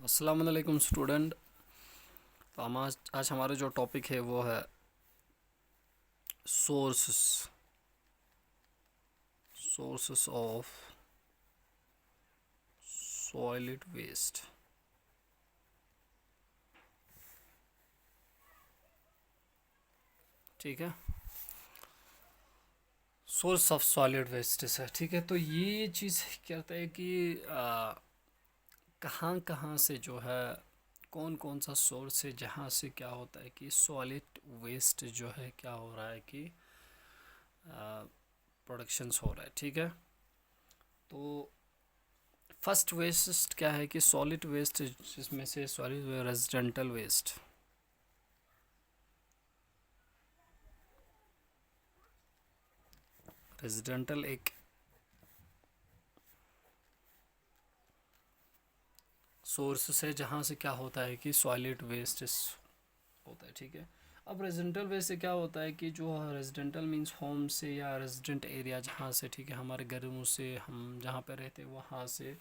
अस्सलाम वालेकुम स्टूडेंट। तो हम आज हमारा जो टॉपिक है वो है sources sources of solid waste. ठीक है, सोर्स ऑफ सॉलिड वेस्ट है। ठीक है, तो ये चीज़ कहता है कि कहाँ कहाँ से जो है कौन कौन सा सोर्स है जहाँ से क्या होता है कि सॉलिड वेस्ट जो है क्या हो रहा है कि प्रोडक्शंस हो रहा है। ठीक है, तो फर्स्ट वेस्ट क्या है कि सॉलिड वेस्ट, जिसमें से सॉलिड रेजिडेंटल वेस्ट। रेजिडेंटल एक सोर्स है जहाँ से क्या होता है कि सॉलिड वेस्ट होता है। ठीक है, अब रेजिडेंटल वेस्ट से क्या होता है कि जो रेजिडेंटल मींस होम से या रेजिडेंट एरिया जहाँ से, ठीक है, हमारे घरों से हम जहाँ पे रहते हैं वहाँ से,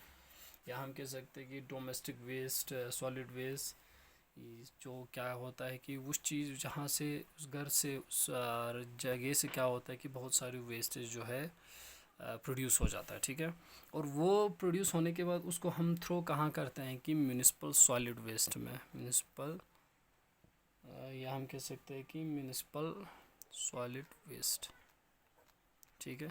या हम कह सकते हैं कि डोमेस्टिक वेस्ट, सॉलिड वेस्ट, जो क्या होता है कि उस चीज़ जहाँ से, उस घर से, उस जगह से क्या होता है कि बहुत सारी वेस्टेज जो है प्रोड्यूस हो जाता है। ठीक है, और वो प्रोड्यूस होने के बाद उसको हम थ्रो कहाँ करते हैं कि म्यूनिसिपल सॉलिड वेस्ट में, म्यूनिसिपल, या हम कह सकते हैं कि म्यूनिसिपल सॉलिड वेस्ट। ठीक है,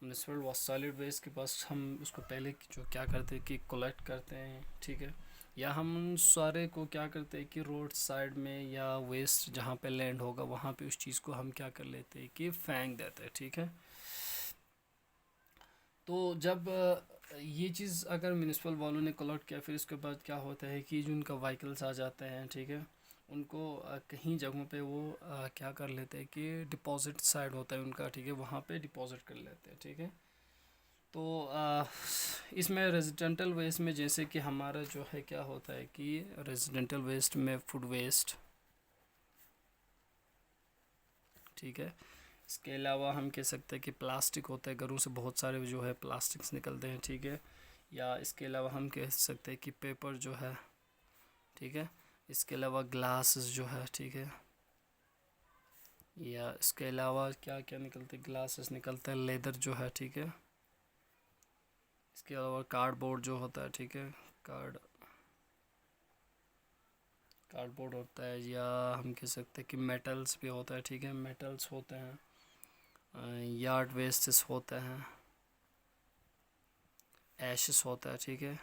म्यूनिसिपल सॉलिड वेस्ट के पास हम उसको पहले जो क्या करते हैं कि कलेक्ट करते हैं। ठीक है, या हम उन सारे को क्या करते हैं कि रोड साइड में या वेस्ट जहाँ पे लैंड होगा वहाँ पे उस चीज़ को हम क्या कर लेते हैं कि फेंक देते हैं। ठीक है, तो जब ये चीज़ अगर म्यूनिसिपल वालों ने कलेक्ट किया, फिर उसके बाद क्या होता है कि जो उनका व्हीकल्स आ जाते हैं, ठीक है, उनको कहीं जगहों पे वो क्या कर लेते हैं कि डिपॉजिट साइड होता है उनका, ठीक है, वहाँ पे डिपॉजिट कर लेते हैं। ठीक है, तो इसमें रेजिडेंटल वेस्ट में जैसे कि हमारा जो है क्या होता है कि रेजिडेंटल वेस्ट में फूड वेस्ट। ठीक है, इसके अलावा हम कह सकते हैं कि प्लास्टिक होता है, घरों से बहुत सारे जो है प्लास्टिक्स निकलते हैं। ठीक है, या इसके अलावा हम कह सकते हैं कि पेपर जो है, ठीक है, इसके अलावा ग्लासेस जो है, ठीक है, या इसके अलावा क्या क्या निकलते हैं, ग्लासेस निकलता है, लेदर जो है, ठीक है, इसके अलावा कार्डबोर्ड जो होता है, ठीक है, कार्डबोर्ड होता है, या हम कह सकते हैं कि मेटल्स भी होता है। ठीक है, मेटल्स होते हैं, यार्ड वेस्टेस होते हैं, एशेस होता है। ठीक है,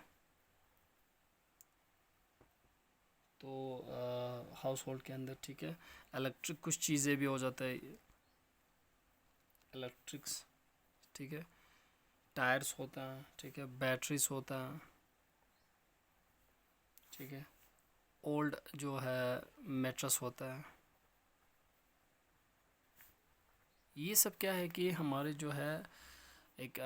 तो हाउस होल्ड के अंदर, ठीक है, इलेक्ट्रिक कुछ चीज़ें भी हो जाता है, इलेक्ट्रिक्स, ठीक है, टायर्स होता है, ठीक है, बैटरीज होता है, ठीक है, ओल्ड जो है मेट्रस होता है। ये सब क्या है कि हमारे जो है एक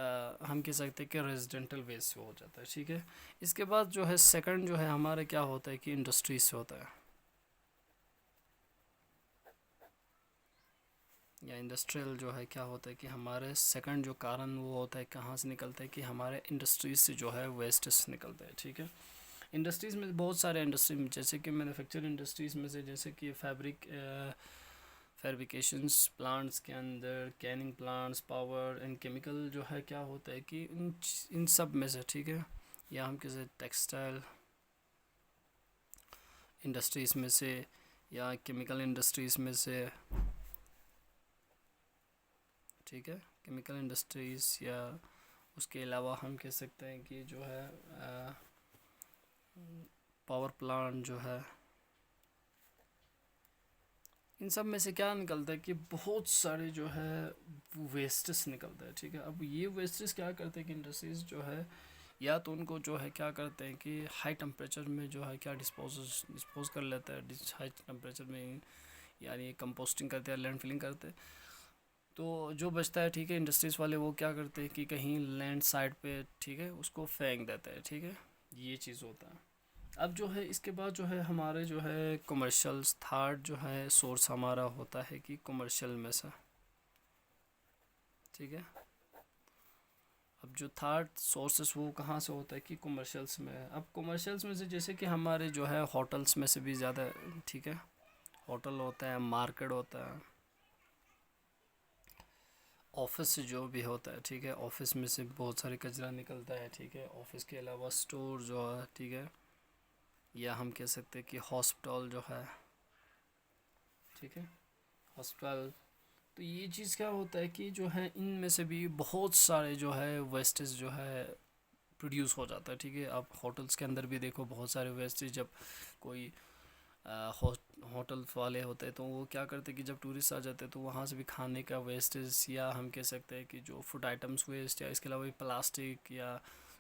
हम कह सकते हैं कि रेजिडेंटल वेस्ट से हो जाता है। ठीक है, इसके बाद जो है सेकंड जो है हमारे क्या होता है कि इंडस्ट्रीज से होता है, या इंडस्ट्रियल जो है क्या होता है कि हमारे सेकंड जो कारण वो होता है कहाँ से निकलता है कि हमारे इंडस्ट्रीज से जो है वेस्टेस निकलता है। ठीक है, इंडस्ट्रीज़ में बहुत सारे इंडस्ट्री में, जैसे कि मैन्युफैक्चर इंडस्ट्रीज़ में से, जैसे कि फैब्रिकेशंस प्लांट्स के अंदर, Canning plants, power and chemical जो है क्या होता है कि इन सब में से, ठीक है, या हम किसी टेक्सटाइल इंडस्ट्रीज़ में से, या केमिकल इंडस्ट्रीज़ में से, ठीक है, केमिकल इंडस्ट्रीज़, या उसके अलावा हम कह सकते हैं कि जो है पावर प्लांट जो है, इन सब में से क्या निकलता है कि बहुत सारे जो है वेस्टेस निकलता है। ठीक है, अब ये वेस्टेस क्या करते हैं कि इंडस्ट्रीज जो है, या तो उनको जो है क्या करते हैं कि हाई टेम्परेचर में जो है क्या डिस्पोज कर लेता है, हाई टेम्परेचर में, यानी कंपोस्टिंग करते हैं, लैंड फिलिंग करते हैं। तो जो बचता है, ठीक है, इंडस्ट्रीज़ वाले वो क्या करते हैं कि कहीं लैंड साइड पे, ठीक है, उसको फेंक देते हैं। ठीक है, ये चीज़ होता है। अब जो है इसके बाद जो है हमारे जो है कमर्शियल्स, थर्ड जो है सोर्स हमारा होता है कि कमर्शियल में से। ठीक है, अब जो थर्ड सोर्सेस वो कहाँ से होता है कि कमर्शियल्स में है। अब कमर्शियल्स में से जैसे कि हमारे जो है होटल्स में से भी ज़्यादा, ठीक है, होटल होता है, मार्केट होता है, ऑफिस से जो भी होता है, ठीक है, ऑफिस में से बहुत सारे कचरा निकलता है, ठीक है, ऑफिस के अलावा स्टोर जो है, ठीक है, या हम कह सकते हैं कि हॉस्पिटल जो है, ठीक है, हॉस्पिटल। तो ये चीज़ क्या होता है कि जो है इनमें से भी बहुत सारे जो है वेस्टेज जो है प्रोड्यूस हो जाता है, ठीक है। आप होटल्स के अंदर भी देखो बहुत सारे वेस्टेज, जब कोई होटल वाले होते हैं तो वो क्या करते हैं कि जब टूरिस्ट आ जाते हैं तो वहाँ से भी खाने का वेस्टेज, या हम कह सकते हैं कि जो फूड आइटम्स वेस्ट, या इसके अलावा प्लास्टिक या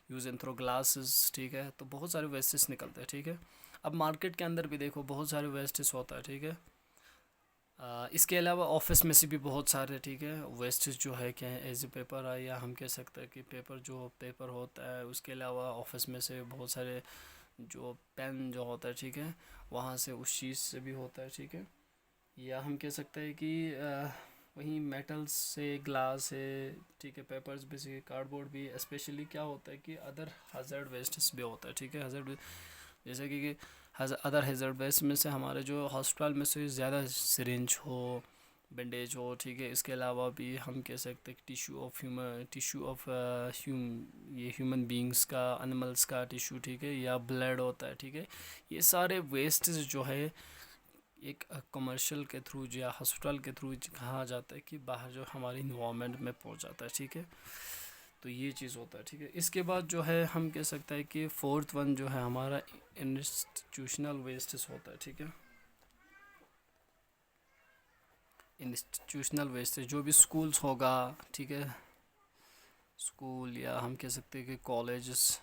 यूज़ एंड थ्रो ग्लासेस, ठीक है, तो बहुत सारे वेस्टेज निकलते हैं, ठीक है। अब मार्केट के अंदर भी देखो बहुत सारे वेस्टेज होता है, ठीक है। इसके अलावा ऑफिस में से भी बहुत सारे, ठीक है, वेस्टेज जो है क्या है, एज ए पेपर है, या हम कह सकते हैं कि पेपर जो पेपर होता है, उसके अलावा ऑफिस में से बहुत सारे जो पेन जो होता है, ठीक है, वहाँ से उस चीज़ से भी होता है, ठीक है। या हम कह सकते हैं कि वहीं मेटल्स से, ग्लास है, ठीक है, पेपर्स भी से, कार्डबोर्ड भी, स्पेशली क्या होता है कि अदर हज़ार्ड वेस्ट्स भी होता है, ठीक है, हज़ार्ड जैसे कि अदर हज़ार्ड वेस्ट में से हमारे जो हॉस्पिटल में से ज़्यादा सिरिंज हो, बैंडेज हो, ठीक है, इसके अलावा भी हम कह सकते हैं टिश्यू ऑफ ये ह्यूमन बींग्स का, एनिमल्स का टिश्यू, ठीक है, या ब्लड होता है, ठीक है। ये सारे वेस्ट जो है एक कमर्शियल के थ्रू या हॉस्पिटल के थ्रू कहा जाता है कि बाहर जो हमारे इन्वामेंट में पहुंच जाता है, ठीक है। तो ये चीज़ होता है, ठीक है। इसके बाद जो है हम कह सकते हैं कि फोर्थ वन जो है हमारा इंस्टीट्यूशनल वेस्टेज होता है, ठीक है। इंस्टीट्यूशनल वेस्टेज जो भी स्कूल्स होगा, ठीक है, स्कूल, या हम कह सकते हैं कि कॉलेजेस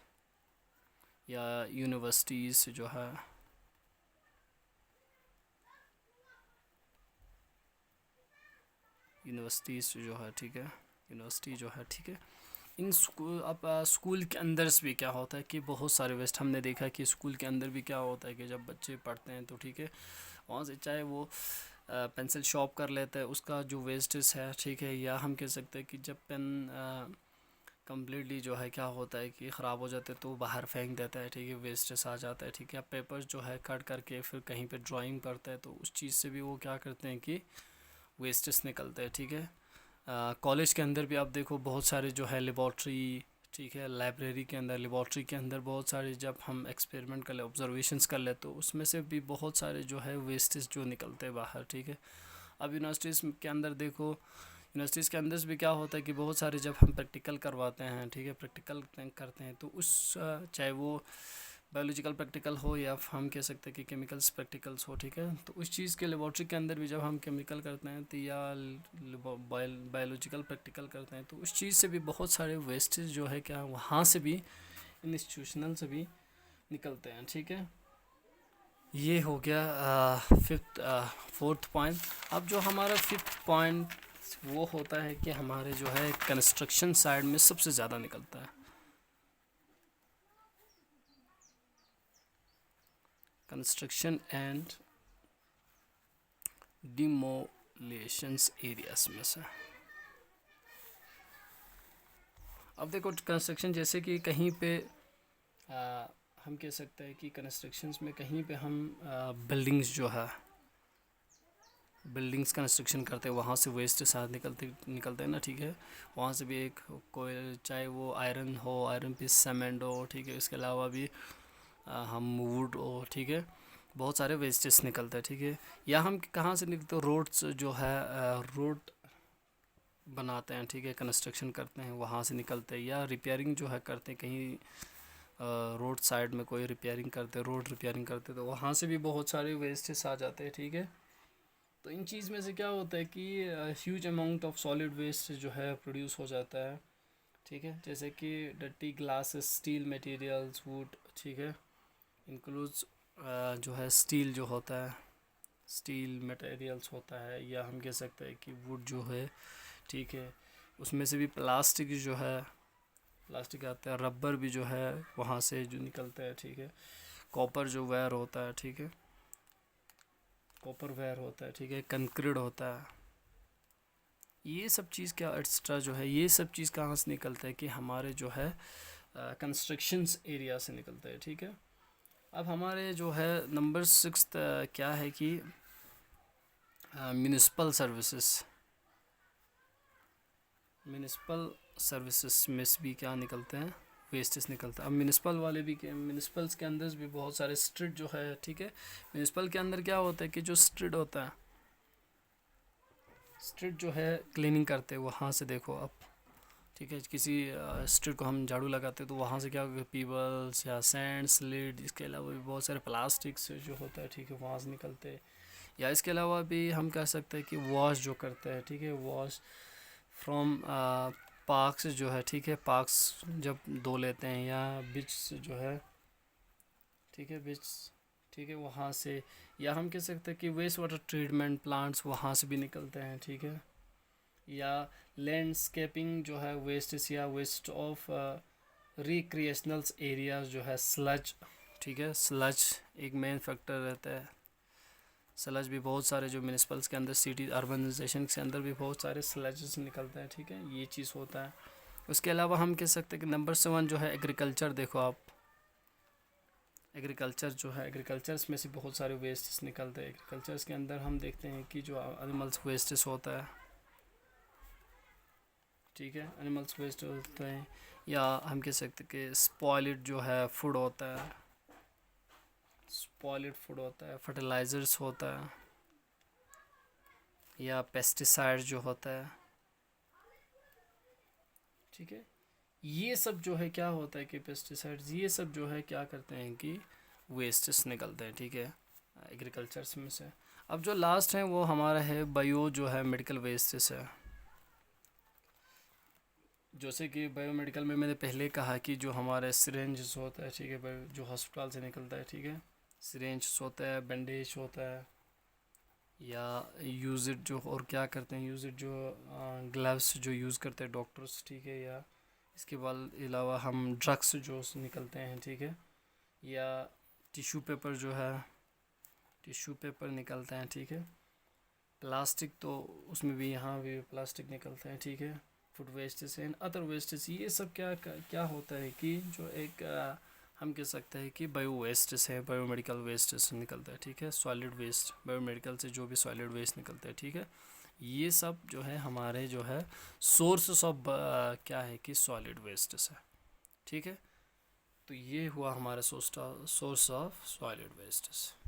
या यूनिवर्सिटीज़ जो है, यूनिवर्सिटीज़ जो है, ठीक है, यूनिवर्सिटी जो है, ठीक है, इन स्कूल, अब स्कूल के अंदर से भी क्या होता है कि बहुत सारे वेस्ट हमने देखा कि स्कूल के अंदर भी क्या होता है कि जब बच्चे पढ़ते हैं तो, ठीक है, वहाँ से चाहे वो पेंसिल शॉप कर लेते हैं, उसका जो वेस्टेज है, ठीक है, या हम कह सकते हैं कि जब पेन कम्प्लीटली जो है क्या होता है कि ख़राब हो जाते हैं तो बाहर फेंक देता है, ठीक है, वेस्टेज आ जाता है, ठीक है। पेपर जो है कट करके फिर कहीं पे ड्राइंग करता है तो उस चीज़ से भी वो क्या करते हैं कि वेस्टेज निकलते हैं, ठीक है। कॉलेज के अंदर भी आप देखो बहुत सारे जो है लेबॉर्ट्री, ठीक है, लाइब्रेरी के अंदर, लेबॉर्ट्री के अंदर बहुत सारे जब हम एक्सपेरिमेंट कर ले, ऑब्जर्वेशंस कर ले, तो उसमें से भी बहुत सारे जो है वेस्टेज जो निकलते हैं बाहर, ठीक है। अब यूनिवर्सिटीज़ के अंदर देखो, यूनिवर्सिटीज़ के अंदर भी क्या होता है कि बहुत सारे जब हम प्रैक्टिकल करवाते हैं, ठीक है, प्रैक्टिकल करते हैं तो उस चाहे वो बायोलॉजिकल प्रैक्टिकल हो या हम कह सकते हैं कि केमिकल्स प्रैक्टिकल्स हो, ठीक है, तो उस चीज़ के लेबॉर्ट्री के अंदर भी जब हम केमिकल करते हैं तो या बायोलॉजिकल प्रैक्टिकल करते हैं तो उस चीज़ से भी बहुत सारे वेस्टेज जो है क्या वहाँ से भी इंस्टीट्यूशनल से भी निकलते हैं, ठीक है। ये हो गया फोर्थ पॉइंट। अब जो हमारा फिफ्थ पॉइंट वो होता है कि हमारे जो है कंस्ट्रक्शन साइड में सबसे ज़्यादा निकलता है, कंस्ट्रक्शन एंड डिमोलेशंस एरियाज में से। अब देखो कंस्ट्रक्शन जैसे कि कहीं पे हम कह सकते हैं कि कंस्ट्रक्शंस में कहीं पे हम बिल्डिंग्स जो है, बिल्डिंग्स कंस्ट्रक्शन करते हैं, वहाँ से वेस्ट साथ निकलते हैं ना, ठीक है, वहाँ से भी एक कोई चाहे वो आयरन हो, आयरन पीस, सीमेंट हो, ठीक है, इसके अलावा भी हम वुड हो, ठीक है, बहुत सारे वेस्टेज निकलते हैं, ठीक है। या हम कहाँ से निकलते हैं, रोड्स जो है रोड बनाते हैं, ठीक है, कंस्ट्रक्शन करते हैं वहाँ से निकलते हैं, या रिपेयरिंग जो है करते हैं कहीं रोड साइड में कोई रिपेयरिंग करते, रोड रिपेयरिंग करते तो वहाँ से भी बहुत सारे वेस्टेज आ जाते हैं, ठीक है। तो इन चीज़ में से क्या होता है कि huge amount of solid waste जो है प्रोड्यूस हो जाता है, ठीक है, जैसे कि dirty glasses, steel materials, would, ठीक है, इंक्लूड्स जो है स्टील जो होता है, स्टील मटेरियल्स होता है, या हम कह सकते हैं कि वुड जो है, ठीक है, उसमें से भी प्लास्टिक जो है, प्लास्टिक आता है, रबर भी जो है वहाँ से जो निकलता है, ठीक है, कॉपर जो वायर होता है, ठीक है, कॉपर वायर होता है, ठीक है, कंक्रीट होता है, ये सब चीज़ क्या एक्स्ट्रा जो है, ये सब चीज़ कहाँ से निकलता है कि हमारे जो है कंस्ट्रक्शंस एरिया से निकलता है, ठीक है। अब हमारे जो है नंबर 6 क्या है कि म्यूनिसिपल सर्विसेज में से भी क्या निकलते हैं, वेस्टेज निकलता है। अब म्यूनिसिपल वाले भी, म्यूनिसिपल्स के अंदर भी बहुत सारे स्ट्रीट जो है, ठीक है। म्यूनिसिपल के अंदर क्या होता है कि जो स्ट्रीट होता है, स्ट्रीट जो है क्लीनिंग करते हैं वहाँ से, देखो अब, ठीक है, किसी स्ट्रीट को हम झाड़ू लगाते हैं तो वहाँ से क्या होगा, पीबल्स या सैंड स्लीट, इसके अलावा भी बहुत सारे प्लास्टिक्स जो होता है, ठीक है, वहाँ से निकलते हैं। या इसके अलावा भी हम कह सकते हैं कि वॉश जो करते हैं, ठीक है, वॉश फ्रॉम पार्क्स जो है, ठीक है, पार्क्स जब धो लेते हैं, या बीच से जो है, ठीक है, बीच, ठीक है, वहाँ से। या हम कह सकते हैं कि वेस्ट वाटर ट्रीटमेंट प्लांट्स वहाँ से भी निकलते हैं, ठीक है। या लैंडस्केपिंग जो है वेस्ट, या वेस्ट ऑफ रिक्रिएशनल्स एरियाज जो है, स्लज, ठीक है, स्लज एक मेन फैक्टर रहता है। स्लज भी बहुत सारे जो म्यूनिसिपल्स के अंदर, सिटी अर्बनाइजेशन के अंदर भी बहुत सारे स्लजेस निकलते हैं, ठीक है, ये चीज़ होता है। उसके अलावा हम कह सकते हैं कि नंबर 7 जो है एग्रीकल्चर, देखो आप, एग्रीकल्चर जो है, एग्रीकल्चर्स में से बहुत सारे वेस्टेस निकलते हैं। एग्रीकल्चर्स के अंदर हम देखते हैं कि जो एनिमल्स वेस्टेस होता है, ठीक है, एनिमल्स वेस्ट होते हैं। या हम कह सकते हैं कि स्पॉइल्ड जो है फूड होता है, स्पॉइल्ड फूड होता है, फर्टिलाइज़र्स होता है, या पेस्टिसाइड जो होता है, ठीक है। ये सब जो है क्या होता है कि पेस्टिसाइड्स, ये सब जो है क्या करते हैं कि वेस्टेस निकलते हैं, ठीक है, एग्रीकल्चर्स में से। अब जो लास्ट है वो हमारा है बायो जो है मेडिकल वेस्टेस है। जैसे कि बायोमेडिकल में मैंने पहले कहा कि जो हमारे सिरेंज होता है, ठीक है, जो हॉस्पिटल से निकलता है, ठीक है, सिरेंज होता है, बैंडेज होता है, या यूज़ इट जो, और क्या करते हैं, यूज़ इट जो ग्लव्स जो यूज़ करते हैं डॉक्टर्स, ठीक है। या इसके बाद अलावा हम ड्रग्स जो निकलते हैं, ठीक है। या टिश्यू पेपर जो है, टिश्यू पेपर निकलते हैं, ठीक है। प्लास्टिक तो उसमें भी, यहाँ भी प्लास्टिक निकलते हैं, ठीक है। Food wastage and other wastage, ये सब क्या क्या होता है कि जो एक हम कह सकते हैं कि बायो वेस्टेज है, बायोमेडिकल वेस्टेज निकलता है, ठीक है। सॉलिड वेस्ट, बायोमेडिकल से जो भी सॉलिड वेस्ट निकलता है, ठीक है, ये सब जो है हमारे जो है सोर्स ऑफ क्या है कि सॉलिड वेस्टेज है, ठीक है। तो ये हुआ हमारा सोर्स ऑफ सॉलिड वेस्टेज।